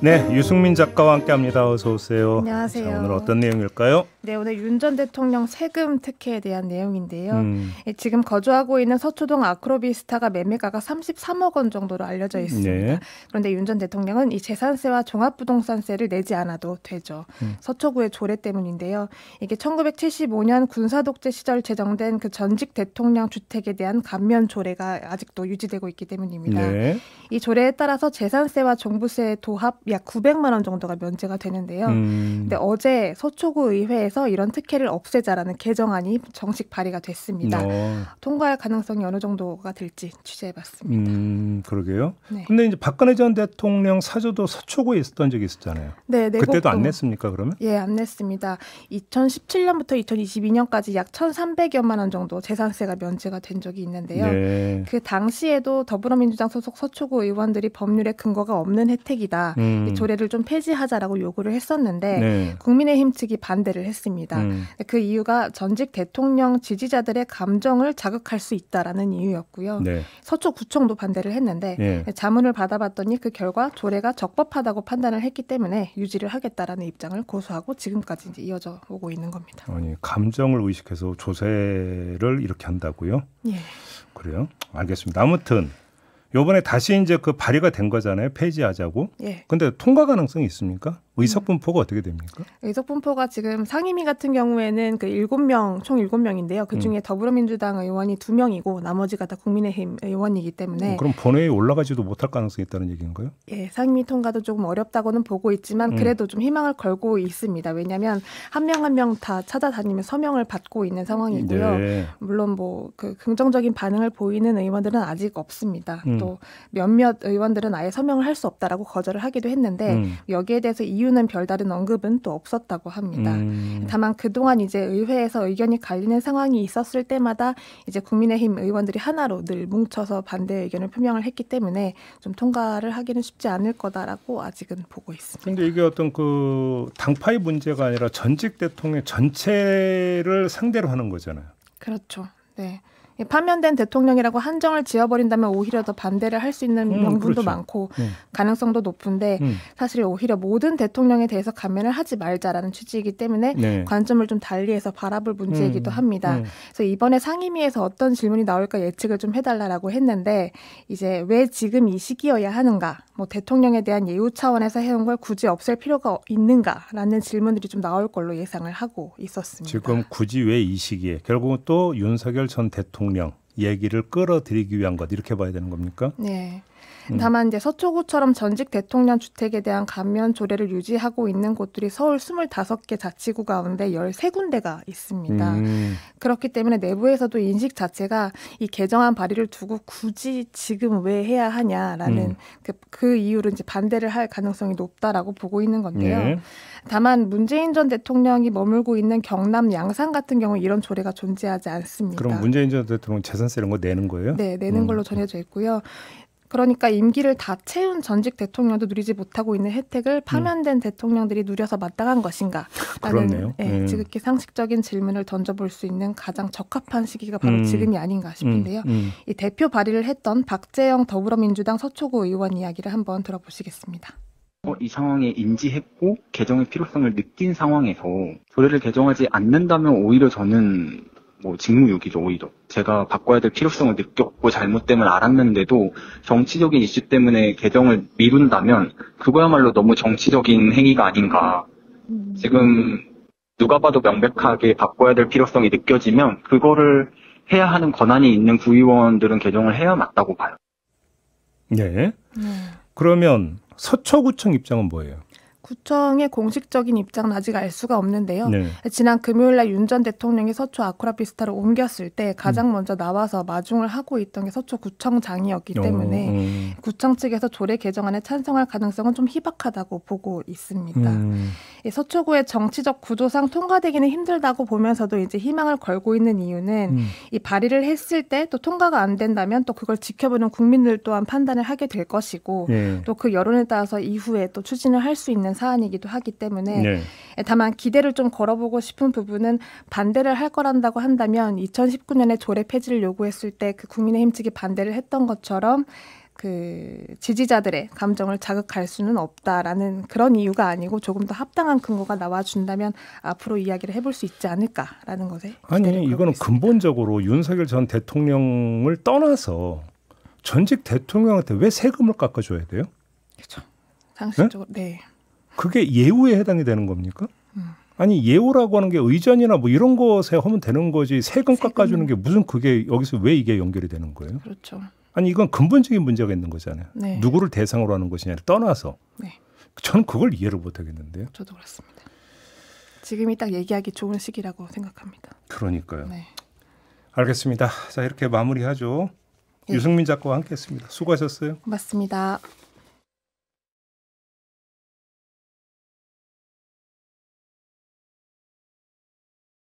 네, 유승민 작가와 함께합니다. 어서 오세요. 안녕하세요. 자, 오늘 어떤 내용일까요? 네, 오늘 윤 전 대통령 세금 특혜에 대한 내용인데요. 지금 거주하고 있는 서초동 아크로비스타가 매매가가 33억 원 정도로 알려져 있습니다. 네. 그런데 윤 전 대통령은 이 재산세와 종합부동산세를 내지 않아도 되죠. 서초구의 조례 때문인데요. 이게 1975년 군사독재 시절 제정된 그 전직 대통령 주택에 대한 감면 조례가 아직도 유지되고 있기 때문입니다. 네. 이 조례에 따라서 재산세와 종부세 도합 약 900만 원 정도가 면제가 되는데요. 근데 어제 서초구 의회에서 이런 특혜를 없애자라는 개정안이 정식 발의가 됐습니다. 통과할 가능성이 어느 정도가 될지 취재해봤습니다. 그러게요. 네. 근데 이제 박근혜 전 대통령 사저도 서초구에 있었던 적이 있었잖아요. 네, 그때도 안 냈습니까, 그러면? 예, 안 냈습니다. 2017년부터 2022년까지 약 1,300여만 원 정도 재산세가 면제가 된 적이 있는데요. 네. 그 당시에도 더불어민주당 소속 서초구 의원들이 법률에 근거가 없는 혜택이다. 이 조례를 좀 폐지하자라고 요구를 했었는데 네. 국민의힘 측이 반대를 했습니다. 그 이유가 전직 대통령 지지자들의 감정을 자극할 수 있다라는 이유였고요. 네. 서초구청도 반대를 했는데 네. 자문을 받아봤더니 그 결과 조례가 적법하다고 판단을 했기 때문에 유지를 하겠다라는 입장을 고수하고 지금까지 이제 이어져 오고 있는 겁니다. 아니, 감정을 의식해서 조세를 이렇게 한다고요? 예. 그래요? 알겠습니다. 아무튼 이번에 다시 이제 그 발의가 된 거잖아요. 폐지하자고. 예. 근데 통과 가능성이 있습니까? 의석 분포가 어떻게 됩니까? 의석 분포가 지금 상임위 같은 경우에는 그 7명, 총 7명인데요. 그중에 더불어민주당 의원이 2명이고 나머지가 다 국민의힘 의원이기 때문에 그럼 본회의에 올라가지도 못할 가능성이 있다는 얘기인가요? 예, 상임위 통과도 조금 어렵다고는 보고 있지만 그래도 좀 희망을 걸고 있습니다. 왜냐하면 한 명 한 명 다 찾아다니며 서명을 받고 있는 상황이고요. 네. 물론 뭐 그 긍정적인 반응을 보이는 의원들은 아직 없습니다. 또 몇몇 의원들은 아예 서명을 할 수 없다라고 거절을 하기도 했는데 여기에 대해서 이유는 별다른 언급은 또 없었다고 합니다. 다만 그동안 이제 의회에서 의견이 갈리는 상황이 있었을 때마다 이제 국민의힘 의원들이 하나로 늘 뭉쳐서 반대 의견을 표명을 했기 때문에 좀 통과를 하기는 쉽지 않을 거다라고 아직은 보고 있습니다. 그런데 이게 어떤 그 당파의 문제가 아니라 전직 대통령 전체를 상대로 하는 거잖아요. 그렇죠. 네. 파면된 대통령이라고 한정을 지어버린다면 오히려 더 반대를 할 수 있는 명분도 그렇죠. 많고 가능성도 높은데 사실 오히려 모든 대통령에 대해서 감면을 하지 말자라는 취지이기 때문에 네. 관점을 좀 달리해서 바라볼 문제이기도 합니다. 그래서 이번에 상임위에서 어떤 질문이 나올까 예측을 좀 해달라고 했는데 이제 왜 지금 이 시기여야 하는가, 뭐 대통령에 대한 예우 차원에서 해온 걸 굳이 없앨 필요가 있는가라는 질문들이 좀 나올 걸로 예상을 하고 있었습니다. 지금 굳이 왜 이 시기에 결국은 또 윤석열 전 대통령 얘기를 끌어들이기 위한 것 이렇게 봐야 되는 겁니까? 네. 다만 이제 서초구처럼 전직 대통령 주택에 대한 감면 조례를 유지하고 있는 곳들이 서울 25개 자치구 가운데 13군데가 있습니다. 그렇기 때문에 내부에서도 인식 자체가 이 개정안 발의를 두고 굳이 지금 왜 해야 하냐라는 그 이유로 이제 반대를 할 가능성이 높다라고 보고 있는 건데요. 네. 다만 문재인 전 대통령이 머물고 있는 경남 양산 같은 경우 이런 조례가 존재하지 않습니다. 그럼 문재인 전 대통령 재산세 이런 거 내는 거예요? 네, 내는 걸로 전해져 있고요. 그러니까 임기를 다 채운 전직 대통령도 누리지 못하고 있는 혜택을 파면된 대통령들이 누려서 마땅한 것인가? 라는 지극히 상식적인 질문을 던져볼 수 있는 가장 적합한 시기가 바로 지금이 아닌가 싶은데요. 이 대표 발의를 했던 박재영 더불어민주당 서초구 의원 이야기를 한번 들어보시겠습니다. 이 상황에 인지했고 개정의 필요성을 느낀 상황에서 조례를 개정하지 않는다면 오히려 저는 직무유기죠, 오히려. 제가 바꿔야 될 필요성을 느꼈고 잘못됨을 알았는데도 정치적인 이슈 때문에 개정을 미룬다면 그거야말로 너무 정치적인 행위가 아닌가. 지금 누가 봐도 명백하게 바꿔야 될 필요성이 느껴지면 그거를 해야 하는 권한이 있는 구의원들은 개정을 해야 맞다고 봐요. 네. 그러면 서초구청 입장은 뭐예요? 구청의 공식적인 입장은 아직 알 수가 없는데요. 네. 지난 금요일 날 윤 전 대통령이 서초 아쿠라비스타로 옮겼을 때 가장 먼저 나와서 마중을 하고 있던 게 서초구청장이었기 때문에 구청 측에서 조례 개정안에 찬성할 가능성은 좀 희박하다고 보고 있습니다. 이 서초구의 정치적 구조상 통과되기는 힘들다고 보면서도 이제 희망을 걸고 있는 이유는 이 발의를 했을 때 또 통과가 안 된다면 또 그걸 지켜보는 국민들 또한 판단을 하게 될 것이고 또 그 여론에 따라서 이후에 또 추진을 할 수 있는 사안이기도 하기 때문에 다만 기대를 좀 걸어보고 싶은 부분은 반대를 할 거란다고 한다면 2019년에 조례 폐지를 요구했을 때 그 국민의힘 측이 반대를 했던 것처럼 그 지지자들의 감정을 자극할 수는 없다라는 그런 이유가 아니고 조금 더 합당한 근거가 나와준다면 앞으로 이야기를 해볼 수 있지 않을까라는 것에 아니 기대를 이거는 걸고 근본적으로 윤석열 전 대통령을 떠나서 전직 대통령한테 왜 세금을 깎아줘야 돼요? 그렇죠. 상식적으로 네. 그게 예우에 해당이 되는 겁니까? 아니 예우라고 하는 게 의전이나 뭐 이런 것에 하면 되는 거지 세금 깎아주는 게 무슨 그게 여기서 왜 이게 연결이 되는 거예요? 그렇죠. 아니 이건 근본적인 문제가 있는 거잖아요. 네. 누구를 대상으로 하는 것이냐를 떠나서 네. 저는 그걸 이해를 못 하겠는데요. 저도 그렇습니다. 지금이 딱 얘기하기 좋은 시기라고 생각합니다. 그러니까요. 네. 알겠습니다. 자 이렇게 마무리하죠. 예. 유승민 작가와 함께했습니다. 수고하셨어요. 고맙습니다.